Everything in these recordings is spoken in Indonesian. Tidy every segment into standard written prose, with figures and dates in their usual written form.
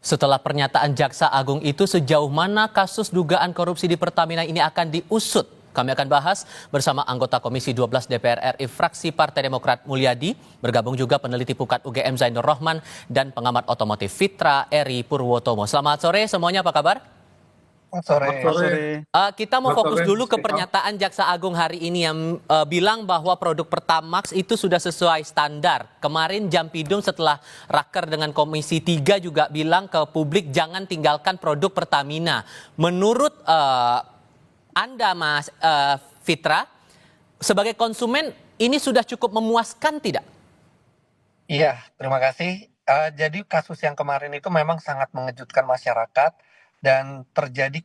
Setelah pernyataan Jaksa Agung itu, sejauh mana kasus dugaan korupsi di Pertamina ini akan diusut? Kami akan bahas bersama anggota Komisi 12 DPR RI fraksi Partai Demokrat Mulyadi, bergabung juga peneliti Pukat UGM Zainur Rohman dan pengamat otomotif Fitra Eri Purwotomo. Selamat sore semuanya, apa kabar? Sore. Kita mau fokus dulu ke pernyataan Jaksa Agung hari ini yang bilang bahwa produk Pertamax itu sudah sesuai standar. Kemarin Jampidum setelah raker dengan Komisi 3 juga bilang ke publik jangan tinggalkan produk Pertamina. Menurut Anda, Mas Fitra, sebagai konsumen ini sudah cukup memuaskan tidak? Iya, terima kasih. Jadi kasus yang kemarin itu memang sangat mengejutkan masyarakat dan terjadi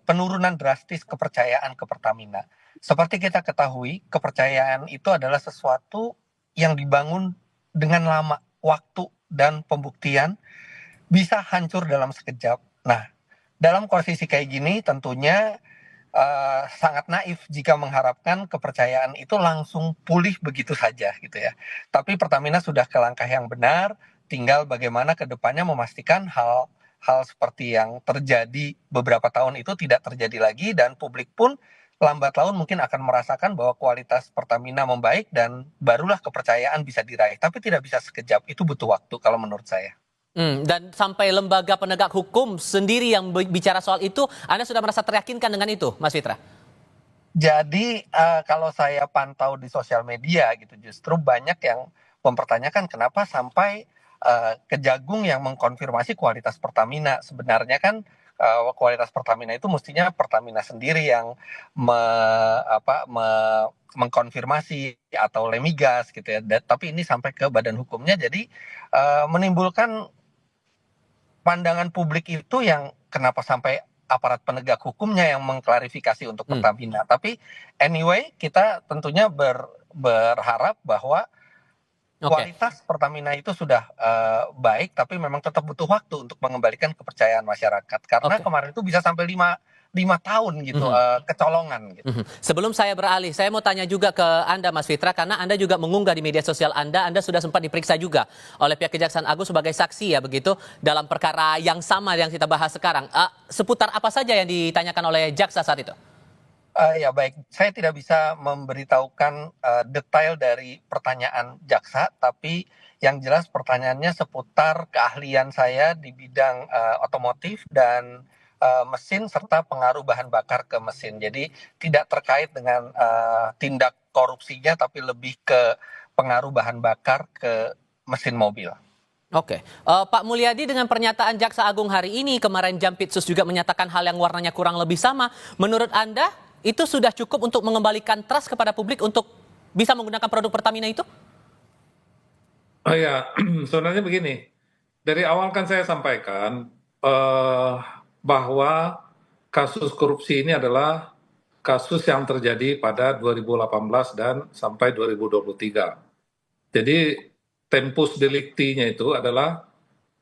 penurunan drastis kepercayaan ke Pertamina. Seperti kita ketahui, kepercayaan itu adalah sesuatu yang dibangun dengan lama, waktu dan pembuktian bisa hancur dalam sekejap. Nah, dalam posisi kayak gini tentunya sangat naif jika mengharapkan kepercayaan itu langsung pulih begitu saja gitu ya. Tapi Pertamina sudah ke langkah yang benar, tinggal bagaimana ke depannya memastikan hal seperti yang terjadi beberapa tahun itu tidak terjadi lagi, dan publik pun lambat laun mungkin akan merasakan bahwa kualitas Pertamina membaik dan barulah kepercayaan bisa diraih. Tapi tidak bisa sekejap, itu butuh waktu kalau menurut saya. Dan sampai lembaga penegak hukum sendiri yang bicara soal itu, Anda sudah merasa teryakinkan dengan itu, Mas Fitra? Jadi kalau saya pantau di sosial media gitu, justru banyak yang mempertanyakan kenapa sampai Kejagung yang mengkonfirmasi kualitas Pertamina. Sebenarnya kan kualitas Pertamina itu mestinya Pertamina sendiri yang mengkonfirmasi atau Lemigas gitu ya. Tapi ini sampai ke badan hukumnya, jadi menimbulkan pandangan publik itu yang kenapa sampai aparat penegak hukumnya yang mengklarifikasi untuk Pertamina. Tapi anyway, kita tentunya berharap bahwa kualitas Pertamina itu sudah baik, tapi memang tetap butuh waktu untuk mengembalikan kepercayaan masyarakat. Karena kemarin itu bisa sampai 5 tahun gitu, kecolongan gitu. Sebelum saya beralih, saya mau tanya juga ke Anda, Mas Fitra, karena Anda juga mengunggah di media sosial Anda sudah sempat diperiksa juga oleh pihak Kejaksaan Agung sebagai saksi ya begitu, dalam perkara yang sama yang kita bahas sekarang. Seputar apa saja yang ditanyakan oleh jaksa saat itu? Ya baik, saya tidak bisa memberitahukan detail dari pertanyaan jaksa, tapi yang jelas pertanyaannya seputar keahlian saya di bidang otomotif dan mesin serta pengaruh bahan bakar ke mesin. Jadi tidak terkait dengan tindak korupsinya, tapi lebih ke pengaruh bahan bakar ke mesin mobil. Pak Mulyadi, dengan pernyataan Jaksa Agung hari ini, kemarin Jampitsus juga menyatakan hal yang warnanya kurang lebih sama. Menurut Anda, itu sudah cukup untuk mengembalikan trust kepada publik untuk bisa menggunakan produk Pertamina itu? Oh ya, sebenarnya begini. Dari awal kan saya sampaikan bahwa kasus korupsi ini adalah kasus yang terjadi pada 2018 dan sampai 2023. Jadi tempus delicti-nya itu adalah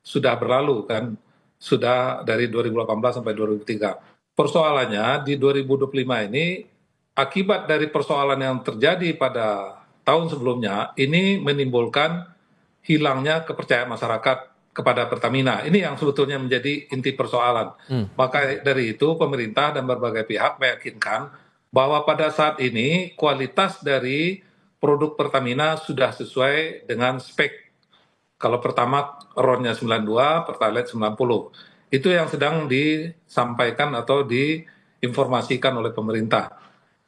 sudah berlalu kan, sudah dari 2018 sampai 2003. Persoalannya di 2025 ini, akibat dari persoalan yang terjadi pada tahun sebelumnya, ini menimbulkan hilangnya kepercayaan masyarakat kepada Pertamina. Ini yang sebetulnya menjadi inti persoalan. Maka dari itu pemerintah dan berbagai pihak meyakinkan bahwa pada saat ini kualitas dari produk Pertamina sudah sesuai dengan spek. Kalau Pertamax RON-nya 92, Pertalite 90. Itu yang sedang disampaikan atau diinformasikan oleh pemerintah.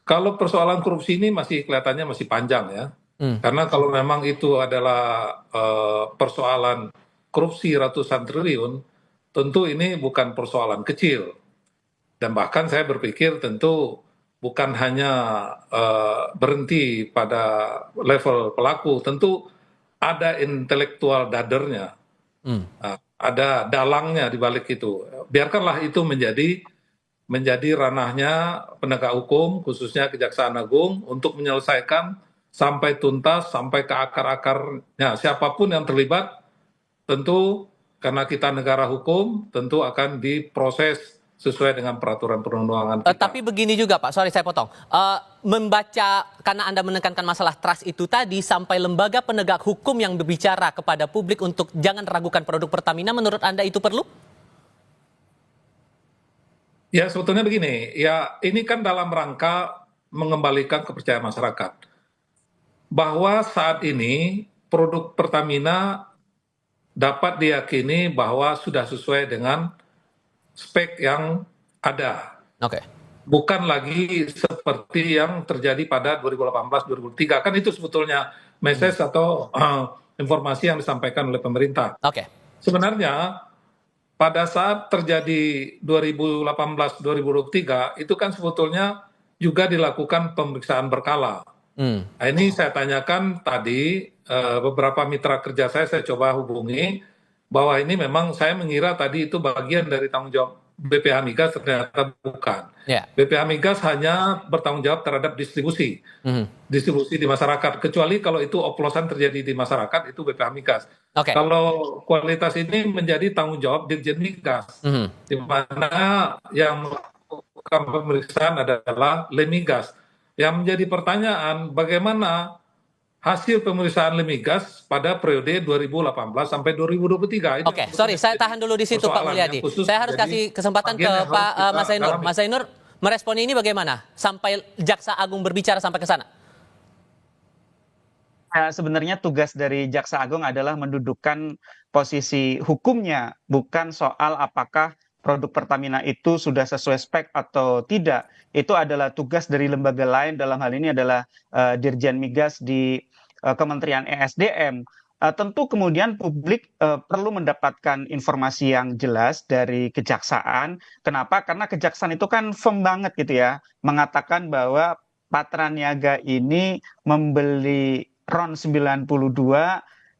Kalau persoalan korupsi ini masih kelihatannya masih panjang ya. Karena kalau memang itu adalah persoalan korupsi ratusan triliun, tentu ini bukan persoalan kecil. Dan bahkan saya berpikir tentu bukan hanya berhenti pada level pelaku, tentu ada intelektual dadernya. Ada dalangnya di balik itu. Biarkanlah itu menjadi ranahnya penegak hukum, khususnya Kejaksaan Agung, untuk menyelesaikan sampai tuntas, sampai ke akar-akarnya. Siapapun yang terlibat, tentu karena kita negara hukum, tentu akan diproses sesuai dengan peraturan perundang-undan kita. Tapi begini juga Pak, sorry saya potong. Membaca, karena Anda menekankan masalah trust itu tadi, sampai lembaga penegak hukum yang berbicara kepada publik untuk jangan ragukan produk Pertamina, menurut Anda itu perlu? Ya sebetulnya begini, ya ini kan dalam rangka mengembalikan kepercayaan masyarakat. Bahwa saat ini produk Pertamina dapat diyakini bahwa sudah sesuai dengan spek yang ada. Oke. Bukan lagi seperti yang terjadi pada 2018-2003. Kan itu sebetulnya message atau informasi yang disampaikan oleh pemerintah. Oke. Sebenarnya pada saat terjadi 2018-2023 itu kan sebetulnya juga dilakukan pemeriksaan berkala. Hmm. Nah, ini saya tanyakan tadi beberapa mitra kerja saya coba hubungi bahwa ini memang saya mengira tadi itu bagian dari tanggung jawab BPH Migas, ternyata bukan. Ya. BPH Migas hanya bertanggung jawab terhadap distribusi di masyarakat. Kecuali kalau itu oplosan terjadi di masyarakat, itu BPH Migas. Oke. Kalau kualitas ini menjadi tanggung jawab Dirjen Migas, di mana yang melakukan pemeriksaan adalah Lemigas. Yang menjadi pertanyaan, bagaimana hasil pemeriksaan Lemigas pada periode 2018 sampai 2023. Oke, sorry, saya tahan dulu di situ Pak Mulyadi. Saya harus kasih kesempatan ke Pak Mas Zainur. Mas Zainur, merespon ini bagaimana? Sampai Jaksa Agung berbicara sampai ke sana? Sebenarnya tugas dari Jaksa Agung adalah mendudukkan posisi hukumnya, bukan soal apakah produk Pertamina itu sudah sesuai spek atau tidak. Itu adalah tugas dari lembaga lain, dalam hal ini adalah Dirjen Migas di Kementerian ESDM. Tentu kemudian publik perlu mendapatkan informasi yang jelas dari kejaksaan. Kenapa? Karena kejaksaan itu kan firm banget gitu ya, mengatakan bahwa Patra Niaga ini membeli RON 92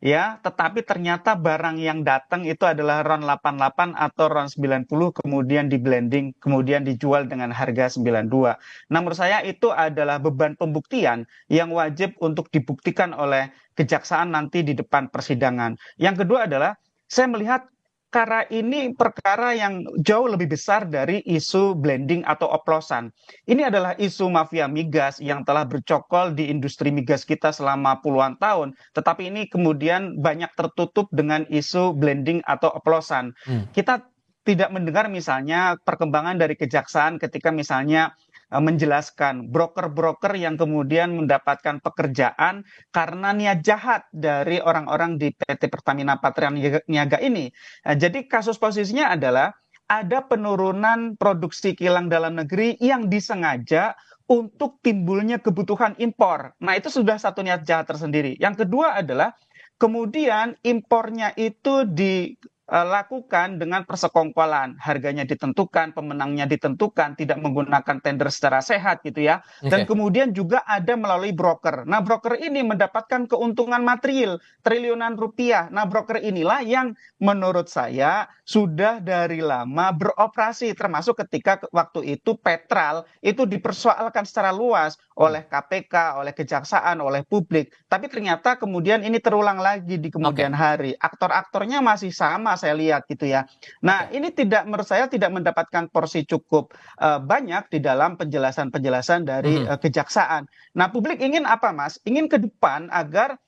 ya, tetapi ternyata barang yang datang itu adalah RON 88 atau RON 90, kemudian di blending, kemudian dijual dengan harga 92. Nah, menurut saya itu adalah beban pembuktian yang wajib untuk dibuktikan oleh kejaksaan nanti di depan persidangan. Yang kedua adalah saya melihat perkara ini perkara yang jauh lebih besar dari isu blending atau oplosan. Ini adalah isu mafia migas yang telah bercokol di industri migas kita selama puluhan tahun, tetapi ini kemudian banyak tertutup dengan isu blending atau oplosan. Kita tidak mendengar misalnya perkembangan dari kejaksaan ketika misalnya menjelaskan broker-broker yang kemudian mendapatkan pekerjaan karena niat jahat dari orang-orang di PT Pertamina Patra Niaga ini. Jadi kasus posisinya adalah ada penurunan produksi kilang dalam negeri yang disengaja untuk timbulnya kebutuhan impor. Nah, itu sudah satu niat jahat tersendiri. Yang kedua adalah kemudian impornya itu dilakukan dengan persekongkolan, harganya ditentukan, pemenangnya ditentukan, tidak menggunakan tender secara sehat gitu ya. Dan kemudian juga ada melalui broker. Nah, broker ini mendapatkan keuntungan material triliunan rupiah. Nah, broker inilah yang menurut saya sudah dari lama beroperasi, termasuk ketika waktu itu Petral itu dipersoalkan secara luas oleh KPK, oleh kejaksaan, oleh publik. Tapi ternyata kemudian ini terulang lagi di kemudian hari. Aktor-aktornya masih sama saya lihat gitu ya. Nah, ini tidak, menurut saya tidak mendapatkan porsi cukup banyak di dalam penjelasan-penjelasan dari kejaksaan. Nah, publik ingin apa, Mas? Ingin ke depan agar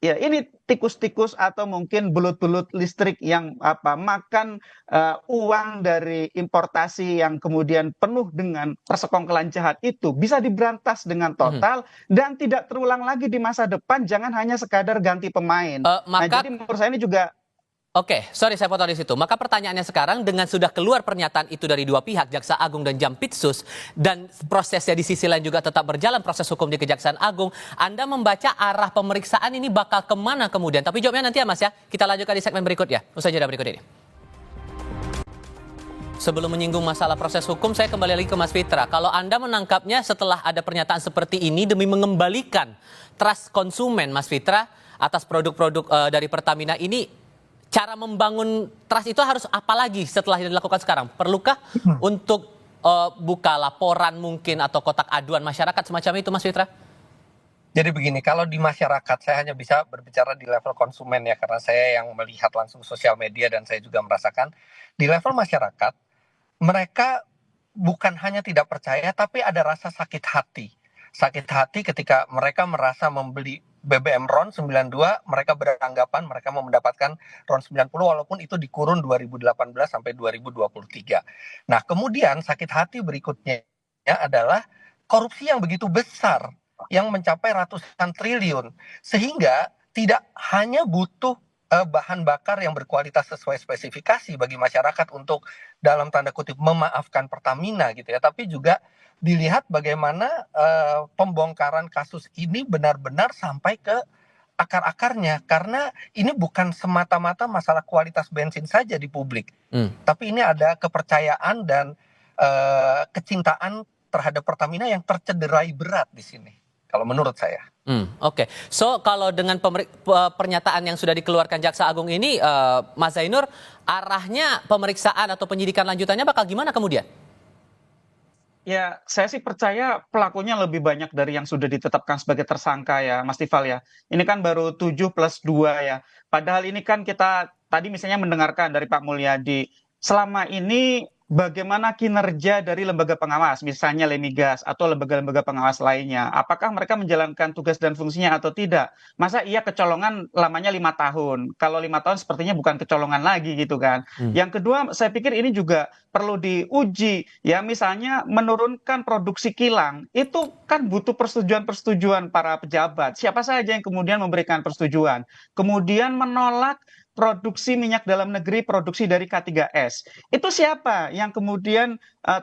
ya ini tikus-tikus atau mungkin belut-belut listrik yang makan uang dari importasi yang kemudian penuh dengan persekongkolan jahat itu bisa diberantas dengan total dan tidak terulang lagi di masa depan. Jangan hanya sekadar ganti pemain. Nah, jadi menurut saya ini juga. Oke, sorry saya potong di situ. Maka pertanyaannya sekarang, dengan sudah keluar pernyataan itu dari dua pihak, Jaksa Agung dan Jampitsus, dan prosesnya di sisi lain juga tetap berjalan, proses hukum di Kejaksaan Agung, Anda membaca arah pemeriksaan ini bakal kemana kemudian? Tapi jawabnya nanti ya Mas ya, kita lanjutkan di segmen berikutnya, usai jeda berikut ini. Sebelum menyinggung masalah proses hukum, saya kembali lagi ke Mas Fitra. Kalau Anda menangkapnya setelah ada pernyataan seperti ini demi mengembalikan trust konsumen, Mas Fitra, atas produk-produk dari Pertamina ini, cara membangun trust itu harus apa lagi setelah yang dilakukan sekarang? Perlukah untuk buka laporan mungkin atau kotak aduan masyarakat semacam itu, Mas Fitra? Jadi begini, kalau di masyarakat saya hanya bisa berbicara di level konsumen ya, karena saya yang melihat langsung sosial media dan saya juga merasakan di level masyarakat, mereka bukan hanya tidak percaya, tapi ada rasa sakit hati. Sakit hati ketika mereka merasa membeli BBM RON 92, mereka beranggapan mereka mau mendapatkan RON 90 walaupun itu di kurun 2018 sampai 2023. Nah, kemudian sakit hati berikutnya adalah korupsi yang begitu besar yang mencapai ratusan triliun, sehingga tidak hanya butuh bahan bakar yang berkualitas sesuai spesifikasi bagi masyarakat untuk dalam tanda kutip memaafkan Pertamina gitu ya, tapi juga dilihat bagaimana pembongkaran kasus ini benar-benar sampai ke akar-akarnya, karena ini bukan semata-mata masalah kualitas bensin saja di publik, tapi ini ada kepercayaan dan kecintaan terhadap Pertamina yang tercederai berat di sini, kalau menurut saya. Oke. So kalau dengan pernyataan yang sudah dikeluarkan Jaksa Agung ini, Mas Zainur, arahnya pemeriksaan atau penyidikan lanjutannya bakal gimana kemudian? Ya, saya sih percaya pelakunya lebih banyak dari yang sudah ditetapkan sebagai tersangka ya, Mas Tifal ya. Ini kan baru 7+2 ya. Padahal ini kan kita tadi misalnya mendengarkan dari Pak Mulyadi, selama ini bagaimana kinerja dari lembaga pengawas, misalnya Lemigas atau lembaga-lembaga pengawas lainnya. Apakah mereka menjalankan tugas dan fungsinya atau tidak? Masa iya kecolongan lamanya 5 tahun? Kalau 5 tahun sepertinya bukan kecolongan lagi gitu kan. Yang kedua, saya pikir ini juga perlu diuji ya, misalnya menurunkan produksi kilang itu kan butuh persetujuan para pejabat. Siapa saja yang kemudian memberikan persetujuan? Kemudian menolak produksi minyak dalam negeri produksi dari K3S. Itu siapa yang kemudian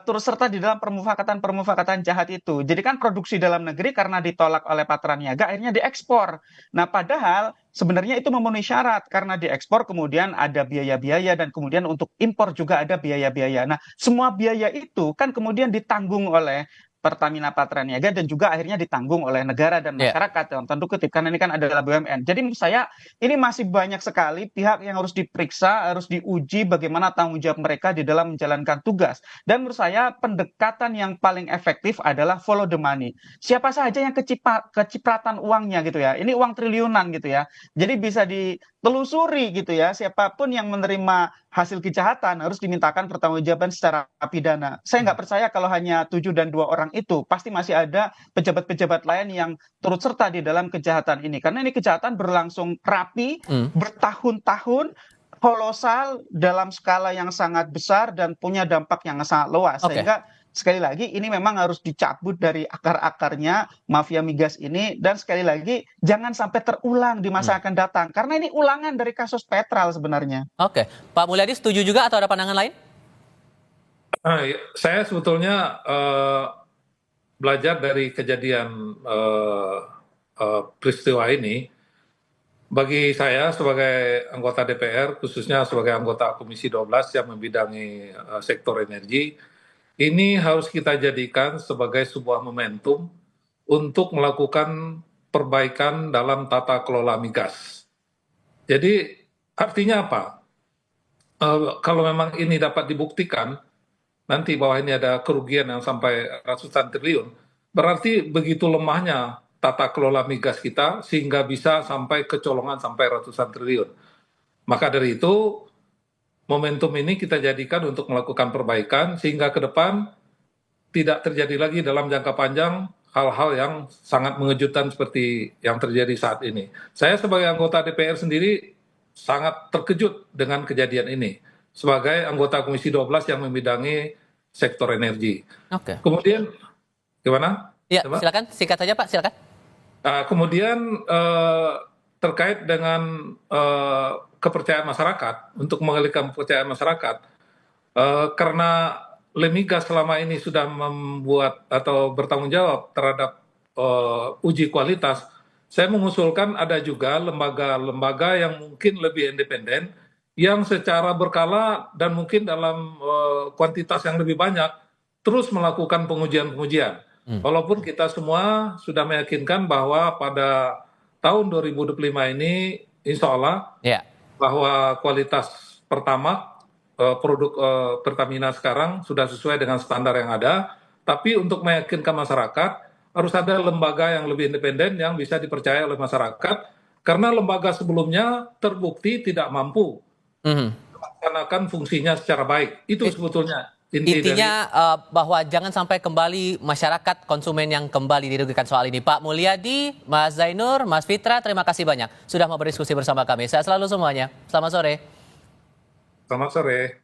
turut serta di dalam permufakatan jahat itu? Jadi kan produksi dalam negeri karena ditolak oleh Patraniaga akhirnya diekspor. Nah, padahal sebenarnya itu memenuhi syarat karena diekspor kemudian ada biaya-biaya dan kemudian untuk impor juga ada biaya-biaya. Nah, semua biaya itu kan kemudian ditanggung oleh Pertamina Patraniaga dan juga akhirnya ditanggung oleh negara dan masyarakat dalam tanda kutip karena ini kan adalah BUMN. Jadi menurut saya ini masih banyak sekali pihak yang harus diperiksa, harus diuji bagaimana tanggung jawab mereka di dalam menjalankan tugas. Dan menurut saya pendekatan yang paling efektif adalah follow the money. Siapa saja yang kecipratan uangnya gitu ya. Ini uang triliunan gitu ya. Jadi bisa ditelusuri gitu ya. Siapapun yang menerima hasil kejahatan harus dimintakan pertanggungjawaban secara pidana. Saya nggak percaya kalau hanya 7 dan 2 orang itu, pasti masih ada pejabat-pejabat lain yang turut serta di dalam kejahatan ini. Karena ini kejahatan berlangsung rapi, bertahun-tahun, kolosal, dalam skala yang sangat besar dan punya dampak yang sangat luas. Sehingga sekali lagi ini memang harus dicabut dari akar-akarnya mafia migas ini, dan sekali lagi jangan sampai terulang di masa akan datang karena ini ulangan dari kasus Petral sebenarnya. Oke, Pak Mulyadi setuju juga atau ada pandangan lain? Saya sebetulnya belajar dari kejadian peristiwa ini. Bagi saya sebagai anggota DPR, khususnya sebagai anggota Komisi 12 yang membidangi sektor energi, ini harus kita jadikan sebagai sebuah momentum untuk melakukan perbaikan dalam tata kelola migas. Jadi artinya apa? Kalau memang ini dapat dibuktikan, nanti bahwa ini ada kerugian yang sampai ratusan triliun, berarti begitu lemahnya tata kelola migas kita sehingga bisa sampai kecolongan sampai ratusan triliun. Maka dari itu, momentum ini kita jadikan untuk melakukan perbaikan sehingga ke depan tidak terjadi lagi dalam jangka panjang hal-hal yang sangat mengejutkan seperti yang terjadi saat ini. Saya sebagai anggota DPR sendiri sangat terkejut dengan kejadian ini sebagai anggota Komisi 12 yang membidangi sektor energi. Kemudian gimana? Ya, silakan, singkat saja Pak, silakan. Kemudian terkait dengan kepercayaan masyarakat, untuk mengalihkan kepercayaan masyarakat, karena Lemigas selama ini sudah membuat atau bertanggung jawab terhadap uji kualitas, saya mengusulkan ada juga lembaga-lembaga yang mungkin lebih independen, yang secara berkala dan mungkin dalam kuantitas yang lebih banyak, terus melakukan pengujian-pengujian. Walaupun kita semua sudah meyakinkan bahwa pada tahun 2025 ini, insya Allah, bahwa kualitas Pertamax, produk Pertamina sekarang sudah sesuai dengan standar yang ada, tapi untuk meyakinkan masyarakat, harus ada lembaga yang lebih independen yang bisa dipercaya oleh masyarakat, karena lembaga sebelumnya terbukti tidak mampu melaksanakan fungsinya secara baik. Itu sebetulnya Intinya bahwa jangan sampai kembali masyarakat konsumen yang kembali dirugikan soal ini. Pak Mulyadi, Mas Zainur, Mas Fitra, terima kasih banyak sudah mau berdiskusi bersama kami. Sehat selalu semuanya. Selamat sore. Selamat sore.